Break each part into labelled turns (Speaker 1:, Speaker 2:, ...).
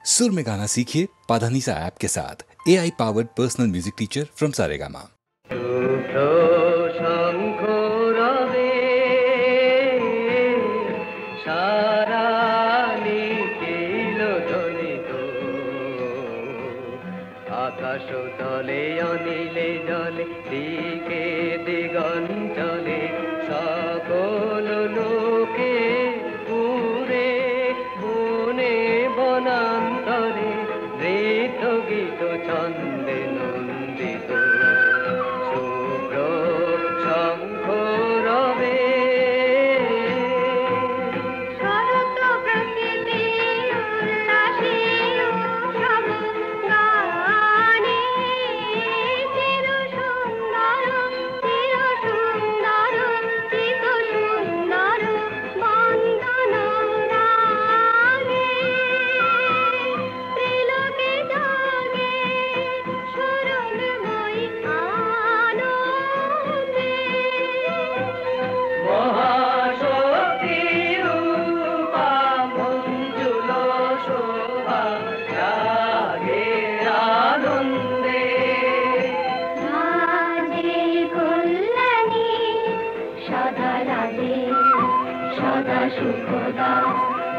Speaker 1: सुर में गाना सीखिए पाधानीसा ऐप के साथ। AI powered personal music teacher from Saregama.
Speaker 2: আকাশ তলে অনিলে জলে দিকে দিগঞ্চলে সকল লোকে পুরে বনে বনান্তরে নৃত্য গীত ছন্দে নন্দিত শুভ্র শঙ্খ রবে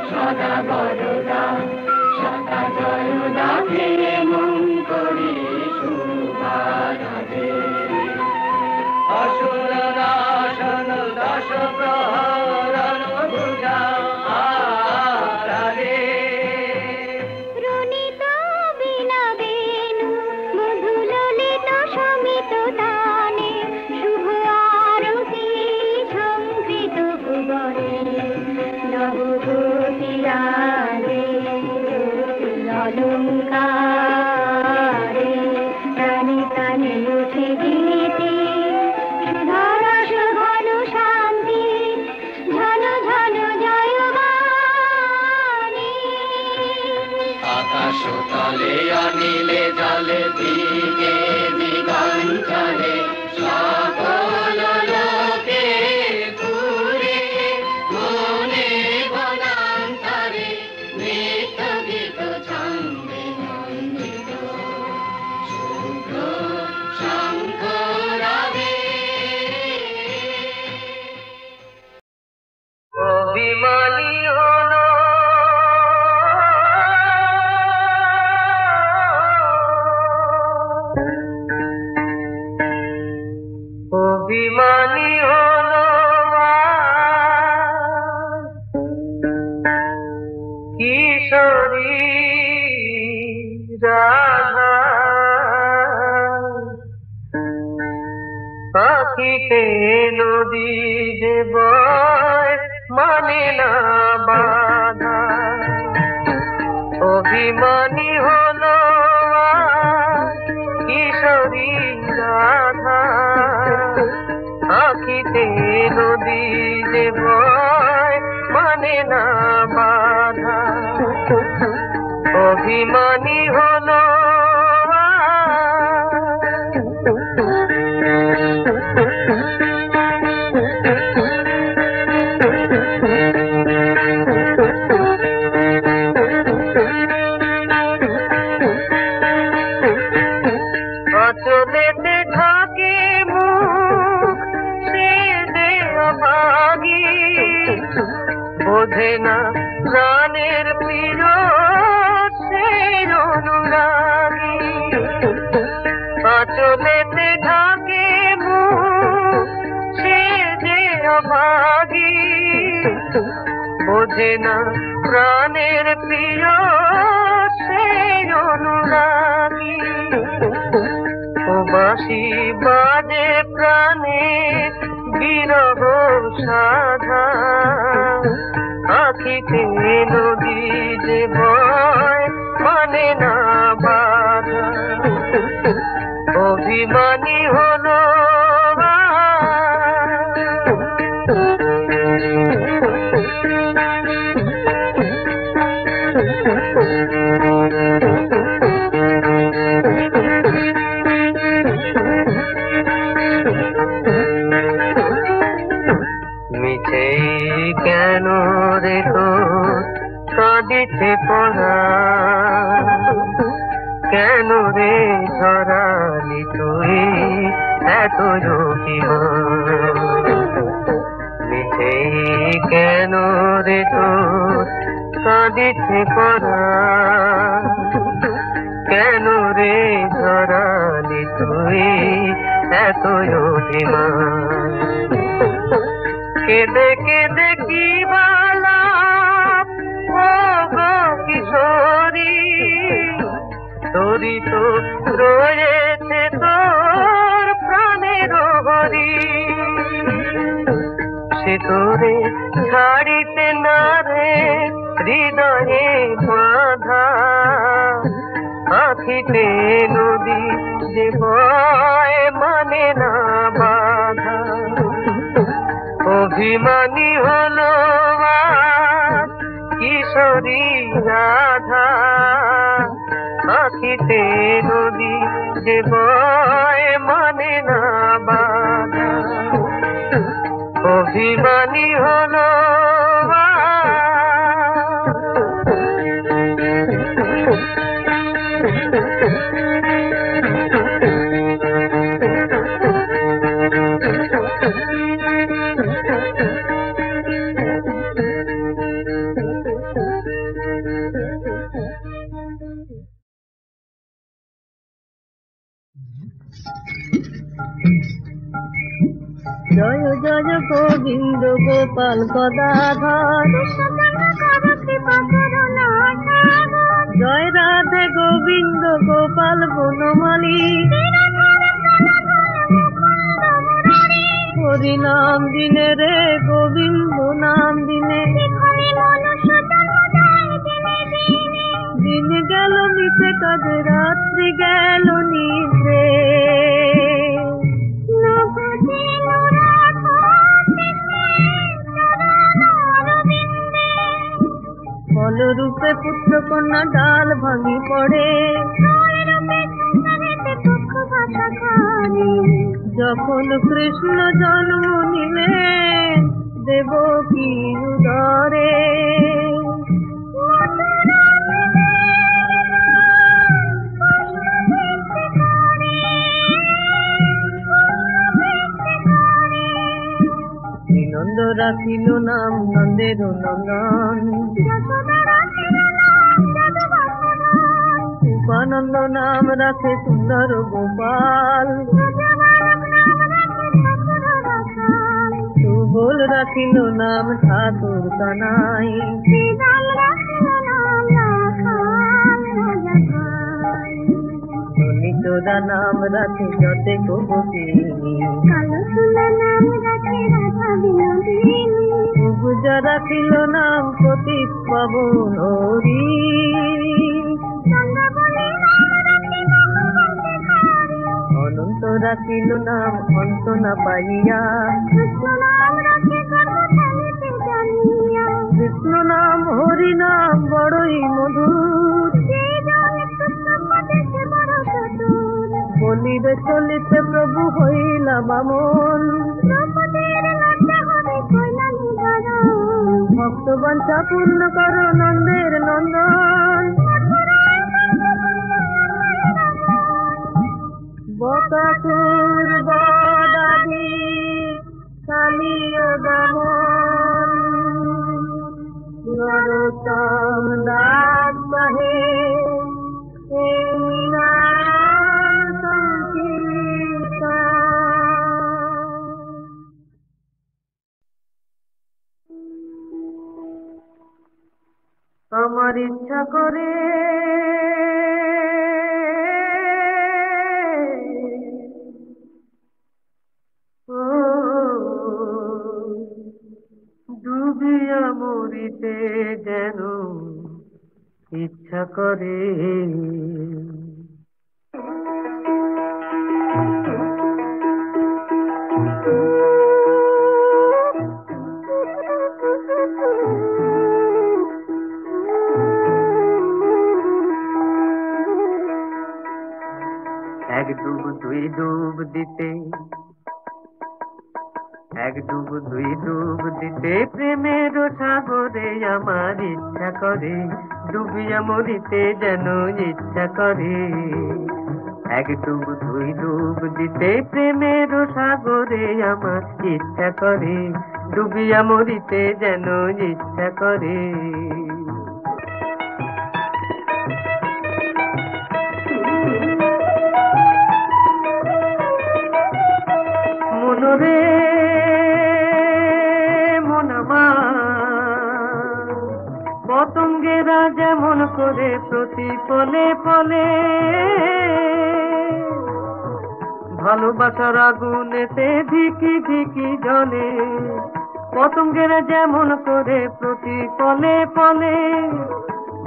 Speaker 2: সদা বড়দা সদা জয়দা হে মন করি শুভারাধে অসুর নাশন দশ প্রহরণ বুঝা আরাধে রুনিত বিনা বেনু মধুললিত সমিত তানে শুভ আরতি সংকৃত ভুবনে অলঙ্কারে প্রাণে প্রাণে উঠে গীতি সুধারস ঘন শান্তি ঝন ঝন জয়বাণী আকাশ তলে অনিলে জলে দিকে দিগঞ্চলে সকল লোকে পুরে মনে বনান্তরে নৃত্য গীত ছন্দে নন্দিত শুভ্র শঙ্খ রবে অভিমানী হলো অভিমানী হলো কিশোরী রাধা পাখিতে নদী যে বয় মানে না বাধা অভিমানী হলো কিশোরী রাধা পাখিতে নদী যে বয় মানে না বাধা অভিমানী হলো অচলেতে ঢাকে মুখ সে যে অভাগী বোঝে না প্রাণের প্রিয় সে অনুরাগী অচলেতে ঢাকে মুখ সে যে অভাগী বোঝে না প্রাণের প্রিয় সে অনুরাগী বাঁশি বাজে প্রাণে বিরহ সাধা আখিতে নদী যে ভয় মানে না বাধা অভিমানী হলো মিছে কেন রে তো কাঁদিছে পড়া কেন রে ঝরালি তুই এত অভিমান মিছেই কেন রে তোর কাঁদিছে পরাণ কেন রে ঝরালি তুই এত অভিমান কেঁদে কেঁদে কি বালা ও গো কিশোরী তোরই তো রয়েছে তোর প্রাণের হরি সে তোরে ছাড়িতে না রে হৃদয়ে বাঁধা আখিতে নদী যে বয় মানে না বাধা অভিমানী হলো আজ কিশোরী রাধা আখিতে নদী যে বয় মানে না বাধা অভিমানী হলো
Speaker 3: জয় জয় গোবিন্দ গোপাল গদাধর জয় রাধে গোবিন্দ গোপাল বনমালী হরি নাম দিনে রে গোবিন্দ নাম দিনে দিন গেল মিশে কাজে রাত্রি গেল নিদ্রে ফলরূপে পুত্র কন্যা ডাল ভাঙি পড়ে যখন কৃষ্ণ জন্ম নিলেন দেবকী উদরে নন্দ রাখিল নাম নন্দের নন্দন উপানন্দ নাম রাখে সুন্দর গোপাল সুবল রাখিল নাম ঠাকুর কানাই ললিতরা নাম রাখে যতে গোপিনী পূজা রাখিল নাম প্রতীক পাবন হরি অনন্ত রাখিল নাম অন্ত না পাইয়া কৃষ্ণ নাম হরি নাম বড়ই মধুর বলিবে চলিতে প্রভু হইলা বামন ভক্ত বাঞ্ছা পূর্ণ কর নন্দের নন্দন বকাসুর বদাদি কালিয় দমন নরোত্তম দাস কহে আমার ইচ্ছা করে ডুবিয়া মরিতে যেন ইচ্ছা করে এক ডুব দুই ডুব দিতে এক ডুব দুই ডুব দিতে প্রেমের সাগরে আমার ইচ্ছা করে
Speaker 2: ডুবিয়া মরিতে যেন ইচ্ছা করে, এক ডুব দুই ডুব দিতে প্রেমের সাগরে আমার ইচ্ছা করে, ডুবিয়া মরিতে যেন ইচ্ছা করে। মনরে মন আমার পতঙ্গেরা যেমন করে প্রতি পলে পলে, ভালোবাসার আগুনেতে ধিকি ধিকি জ্বলে, পতঙ্গেরা যেমন করে প্রতি পলে পলে,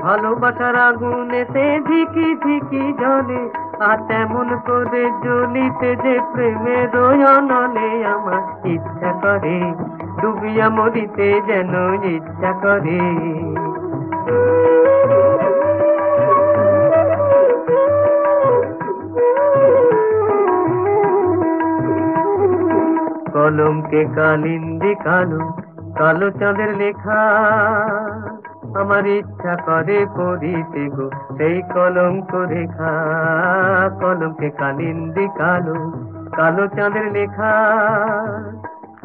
Speaker 2: ভালোবাসার আগুনেতে ধিকি ধিকি জ্বলে, আর তেমন করে জ্বলিতে যে প্রেমের অনলে আমার ইচ্ছা করে, ডুবিয়া মরিতে যেন ইচ্ছা করে। কলমকে কালিন্দে কালো, কালো চাঁদের লেখা, আমার ইচ্ছা করে পড়িতে গো সেই কলঙ্ক রেখা। কলমকে কালিন্দে কালো, কালো চাঁদের লেখা,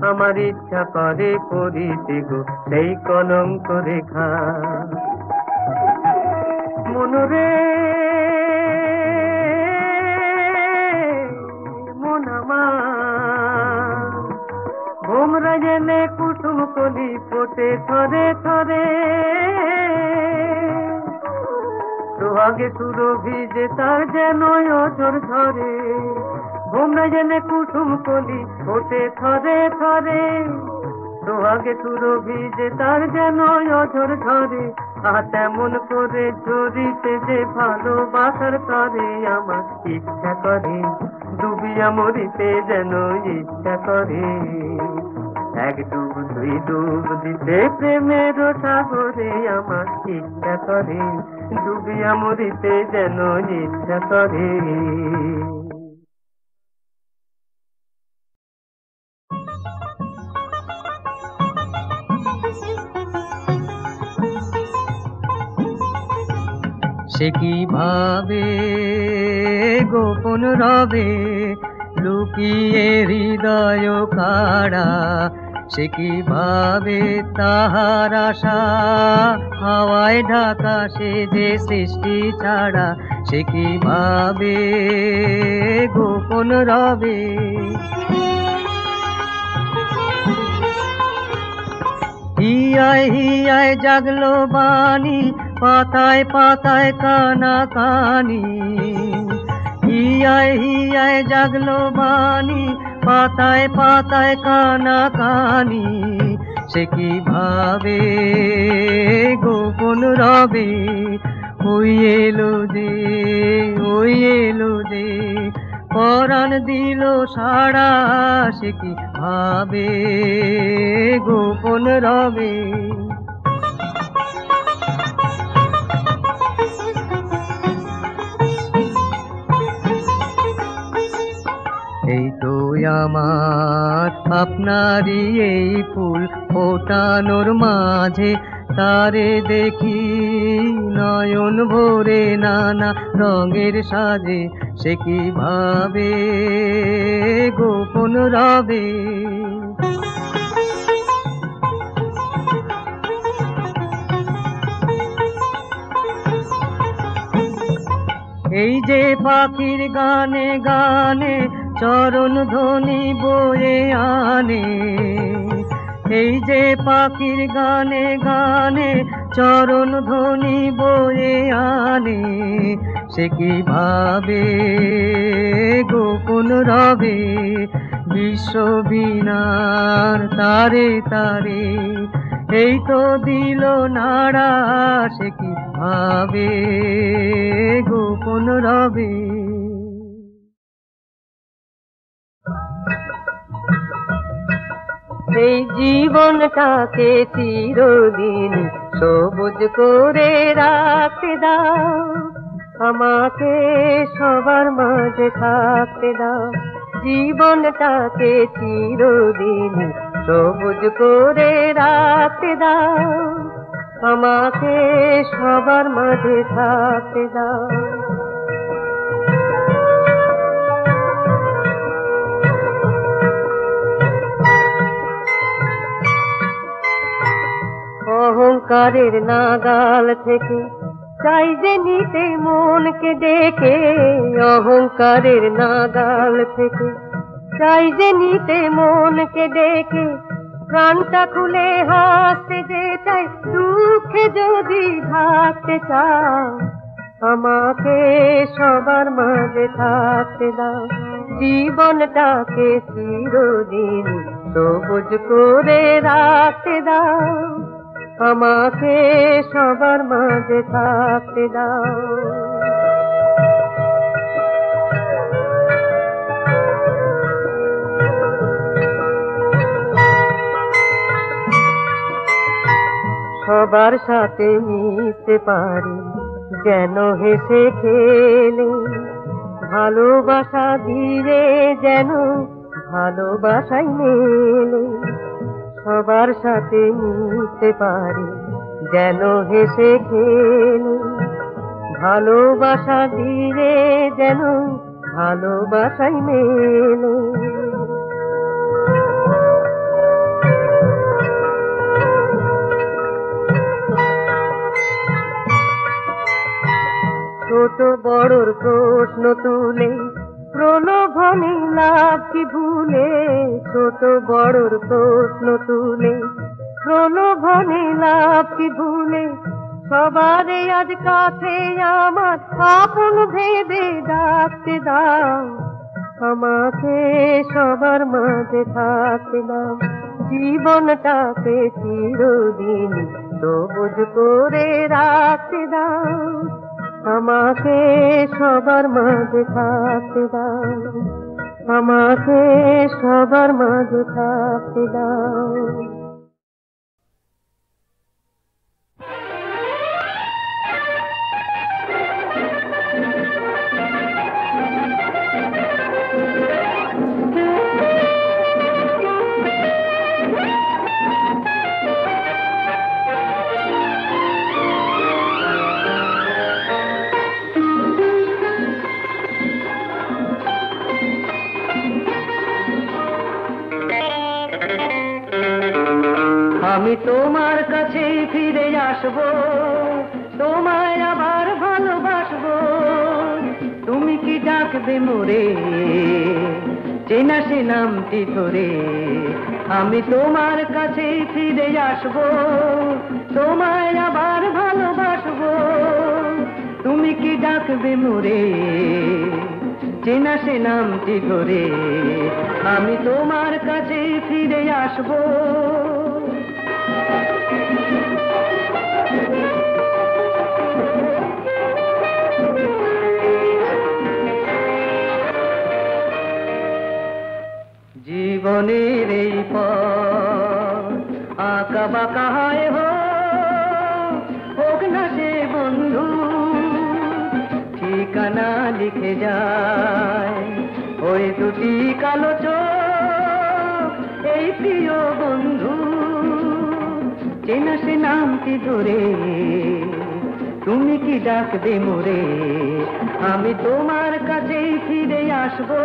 Speaker 2: আমার ইচ্ছা করে পড়িতে গো সেই কলঙ্ক রেখা। মনরে মন আমার ভোমরা জেনে কুসুম কলি ফোটে থরে থরে, সোহাগে সুরভি যে তার যেন অঝর ধরে, ভোমরা জেনে কুসুম কলি ফোটে থরে থরে, সোহাগে সুরভি যে তার যেন অঝর ধরে, আর তেমন করে ঝরিতে যে ভালোবাসার তরে আমার ইচ্ছা করে, ডুবিয়া মরিতে যেন ইচ্ছা করে, এক ডুব দুই ডুব দিতে প্রেমের সাগরে আমার ইচ্ছা করে, ডুবিয়া মরিতে যেন ইচ্ছা করে। সে কিভাবে গোপন রবে লুকিয়ে হৃদয় কাড়া, সে কিভাবে তাহার আশা হাওয়ায় ঢাকা, সে যে সৃষ্টি ছাড়া, সে কিভাবে গোপন রবে। হিয়ায় হিয়ায় জাগলো বাণী, পাতায় পাতায় কানা কানি, হিয়ায় হিয়ায় জাগলো বাণী, পাতায় পাতায় কানা কানি, সে কিভাবে গোপন রবে। ওই এলো যে, ওই এলো যে, পরাণ দিল সাড়া, সে কিভাবে গোপন রবে। এই তো আমার আপনারই এই ফুল ফোটানোর মাঝে, তারে দেখি নয়ন ভরে নানা রঙের সাজে, সে কিভাবে গোপন রবে। এই যে পাখির গানে গানে চরণ ধ্বনি বয়ে আনে, এই যে পাখির গানে গানে চরণ ধ্বনি বয়ে আনে, সে কিভাবে গোপন রবে। বিশ্ব বীণার তারে তারে এই তো দিল নাড়া, সে কিভাবে গোপন রবে। এই জীবনটাকে চিরদিন সবুজ করে রাখতে দাও, আমাকে সবার মাঝে থাকতে দাও। জীবনটাকে চিরদিন সবুজ করে রাখতে দাও, আমাকে সবার মাঝে থাকতে দাও। অহংকারের নাগাল থেকে চাই যে নিতে মনকে ডেকে, অহংকারের নাগাল থেকে চাই যে নিতে মনকে ডেকে, প্রাণটা খুলে হাসতে যে চাই, দুঃখে যদি থাকতে চাও আমাকে সবার মাঝে থাকতে দাও। জীবনটাকে চিরদিন সবুজ করে রাখতে দাও, আমাকে সবার মাঝে থাকতে দাও। সবার সাথে মিশতে পারি যেন হেসে খেলে, ভালোবাসা দিয়ে যেন ভালোবাসাই মেলে। সবার সাথে মিশতে পারি যেন হেসে খেলে, ভালোবাসা দিয়ে যেন ভালোবাসাই মেলে। ছোট বড়র প্রশ্ন তুলে প্রলোভনে লাভ কি ভুলে, ছোট বড়র প্রশ্ন তুলে প্রলোভনে লাভ কি ভুলে, সবারে আজ কাছে আমার আপন ভেবে ডাকতে দাও, আমাকে সবার মাঝে থাকতে দাও। জীবনটাকে চিরদিন সবুজ করে রাখতে দাও, আমাকে সবার মাঝে থাকতে দাও, আমাকে সবার মাঝে থাকতে দাও। আমি তোমার কাছে ফিরে আসবো, তোমায় আবার ভালোবাসবো। তুমি কি ডাকবে মোরে চেনা সে নামটি ধরে? আমি তোমার কাছে ফিরে আসবো, তোমায় আবার ভালোবাসবো। তুমি কি ডাকবে মোরে চেনা সে নামটি ধরে? আমি তোমার কাছে ফিরে আসবো। জীবনের এই পথ আঁকা বাঁকা হয় হোক না সে বন্ধু, ঠিকানা লিখে যায় ওই দুটি কালো চোখ, এই প্রিয় বন্ধু চেনা সে নামটি ধরে? তুমি কি ডাকবে মোরে? আমি তোমার কাছেই ফিরে আসবো,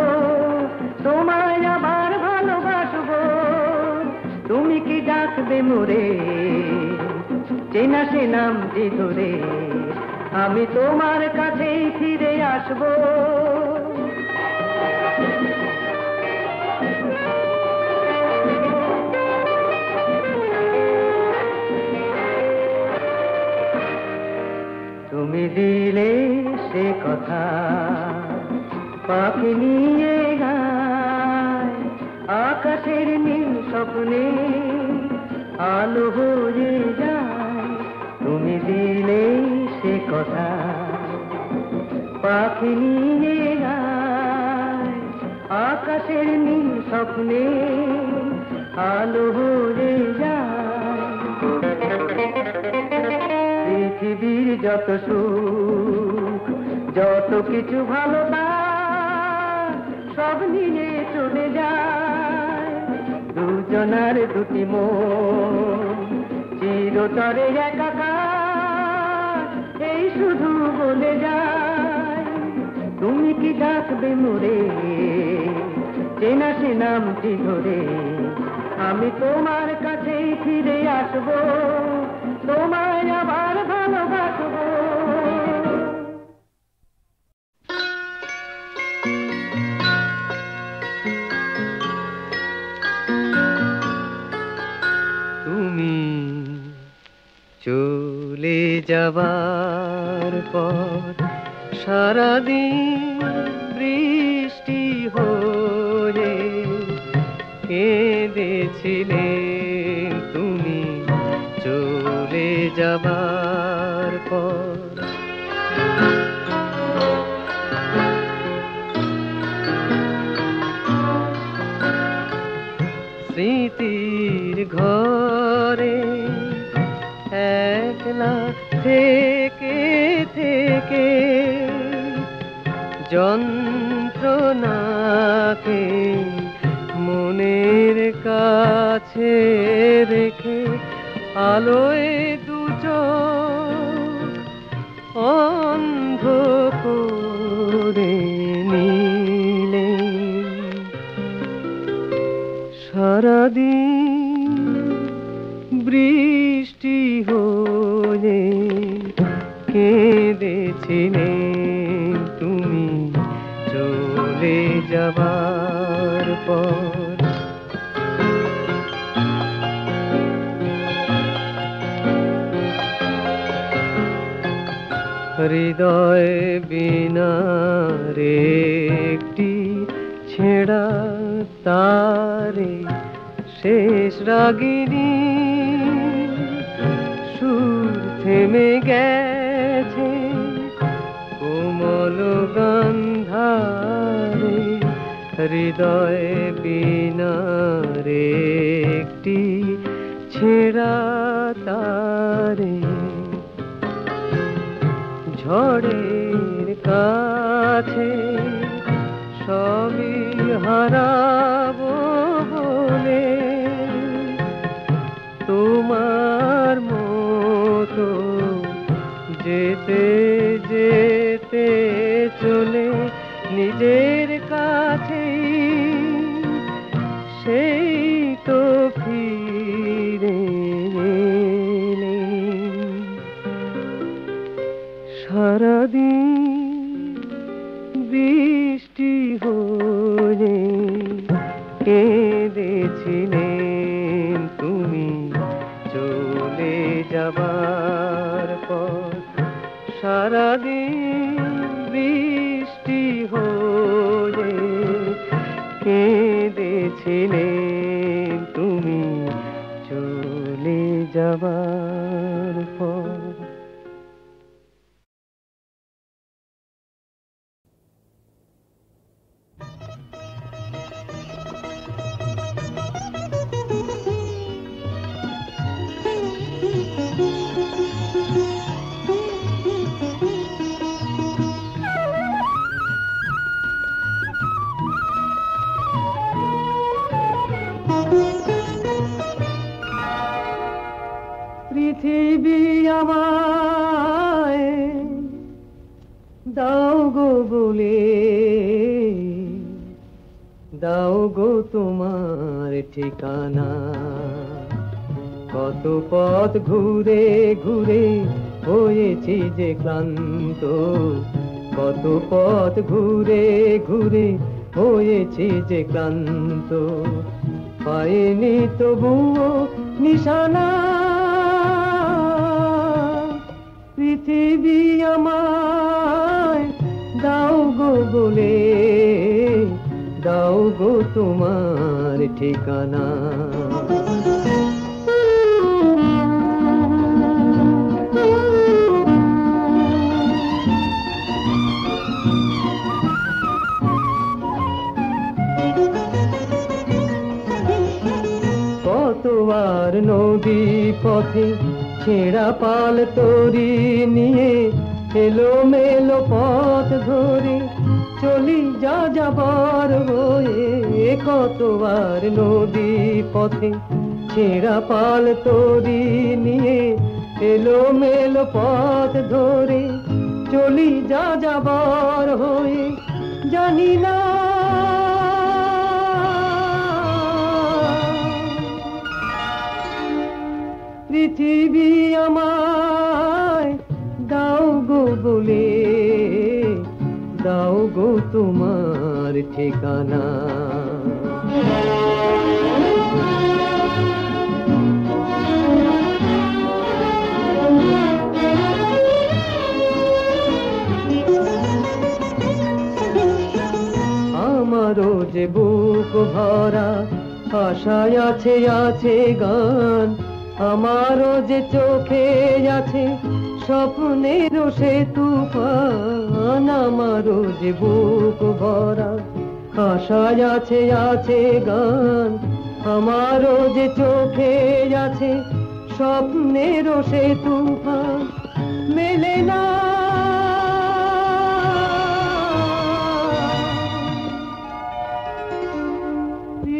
Speaker 2: তোমায় আবার ভালোবাসবো। তুমি কি ডাকবে মোরে চেনা সে নামটি ধরে? আমি তোমার কাছেই ফিরে আসবো। তুমি দিলে সে কথা পাখি নিয়ে গায়, আকাশের নীল স্বপ্নে আলো হয়ে যায়। তুমি দিলে সে কথা পাখি নিয়ে গায়, আকাশের নীল স্বপ্নে আলো হয়ে যায়। পৃথিবীর যত সুখ যত কিছু ভালোবাসা সব নিয়ে চলে যায়, দুজনার দুটি মন চির চিরতরে একাকার এই শুধু বলে যায় তুমি কি ডাকবে মোরে চেনা সে নামটি ধরে আমি তোমার কাছেই ফিরে আসবো তোমায় আবার ভালোবাসবো তুমি চলে যাবার পর সারাদিন বৃষ্টি হয়ে কেঁদেছিলেন তুমি চলে যাবার পর স্মৃতির ঘরে একলা থেকে থেকে যন্ত্রণাকে মনের কাছে রেখে আলোয় দুচোখ অন্ধ করে নিলে সারাদিন বৃষ্টি হয়ে কেঁদেছিলেন তুমি চলে যাবার পর হৃদয় বিনার একটি ছেঁড়া তারে শেষ রাগিনী সুর থেমে গেছে কোমল গন্ধারে হৃদয় বিনার একটি ছেঁড়া তারে ঝড়ের কাছে সবই হারাবো বলে তোমার মতো যেতে যেতে চলে নিজের কাছে সেই তো ফিরে এলে সারাদিন বৃষ্টি হয়ে কেঁদেছিলেন তুমি চলে যাবার পর সারাদিন বৃষ্টি হয়ে কেঁদেছিলেন তুমি চলে যাবার পর পৃথিবী আমায় দাও গো বলে দাও গো তোমার ঠিকানা কত পথ ঘুরে ঘুরে হয়েছি যে ক্লান্ত কত পথ ঘুরে ঘুরে হয়েছি যে ক্লান্ত পাইনি তবুও নিশানা পৃথিবী আমায় দাও গো বলে দাও গো তোমার ঠিকানা কতবার নদী পথে ছেঁড়া পাল তরি নিয়ে এলো মেলো পথ ধরে চলি যা যাবার হয়ে কতবার নদী পথে ছেঁড়া পাল তরি নিয়ে এলো মেলো পথ ধরে চলি যা যাবার হয়ে জানি না পৃথিবী আমায় দাও গো বলে দাও গো তোমার ঠিকানা আমারও যে বুক ভরা আশায় আছে আছে গান আমারও যে চোখে আছে স্বপ্নের সে তুফান আমারও যে বুক ভরা আশায় আছে আছে গান আমারও যে চোখে আছে স্বপ্নের সে তুফান মেলে না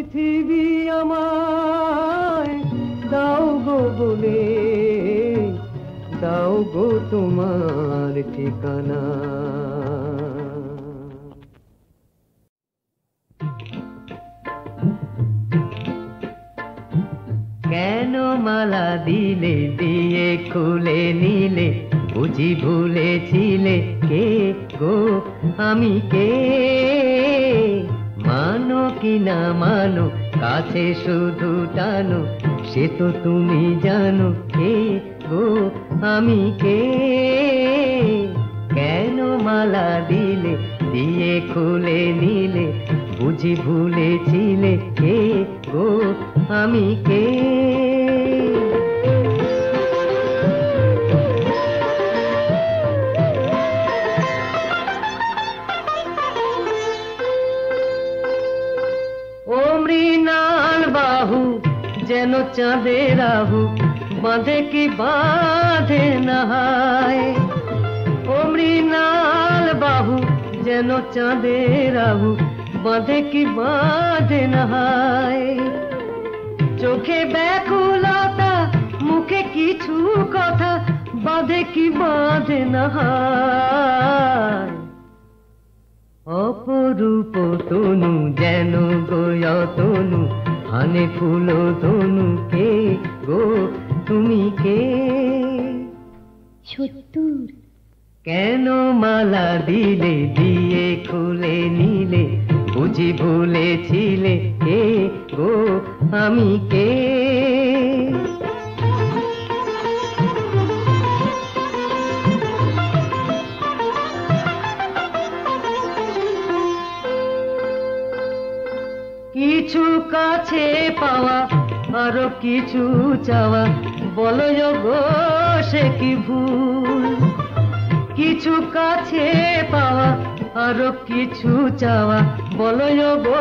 Speaker 2: পৃথিবী আমায় দাও গো বলে দাও গো তোমার ঠিকানা কেন মালা দিলে দিয়ে খুলে নিলে বুঝি ভুলেছিলে কে গো আমি কে মানো কি না মানো কাছে শুধু টানো সে তো তুমি জানো কে গো আমি কে কেন মালা দিলে দিয়ে খুলে নিলে বুঝি ভুলেছিলে কে গো আমি কে মৃণাল বাহু যেন চাঁদের রাহু বাঁধে কি বাঁধে নাহায় ও মৃণাল বাহু যেন চাঁদের রাহু বাঁধে কি বাঁধে নাহায় চোখে ব্যাকুলতা মুখে কিছু কথা বাঁধে কি বাঁধে নাহায় অপরূপ তনু যেন গোয়তনু হানে ফুল তনু কে গো তুমি কে
Speaker 4: সত্তর
Speaker 2: কেন মালা দিলে দিয়ে খুলে নিলে বুঝি ভুলেছিলে কে গো আমি কে কিছু কাছে পাওয়া আরো কিছু চাওয়া বলো গো সে কি ভুল কিছু কাছে পাওয়া আরো কিছু চাওয়া বলো গো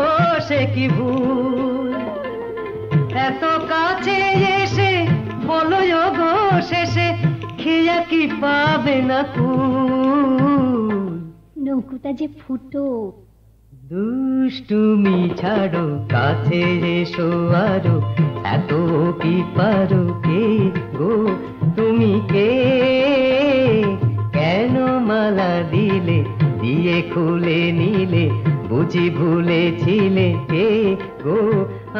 Speaker 2: সে কি ভুল এত কাছে এসে বলো গো শেষে খেয়া কি পাবে না কুল
Speaker 4: নৌকুটা যে ফুটো
Speaker 2: দুষ্টুমি ছাড়ো কাছে এসো আরো এত কি পারো কে গো তুমি কে কেন মালা দিলে দিয়ে খুলে নিলে বুঝি ভুলেছিলে কে গো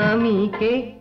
Speaker 2: আমি কে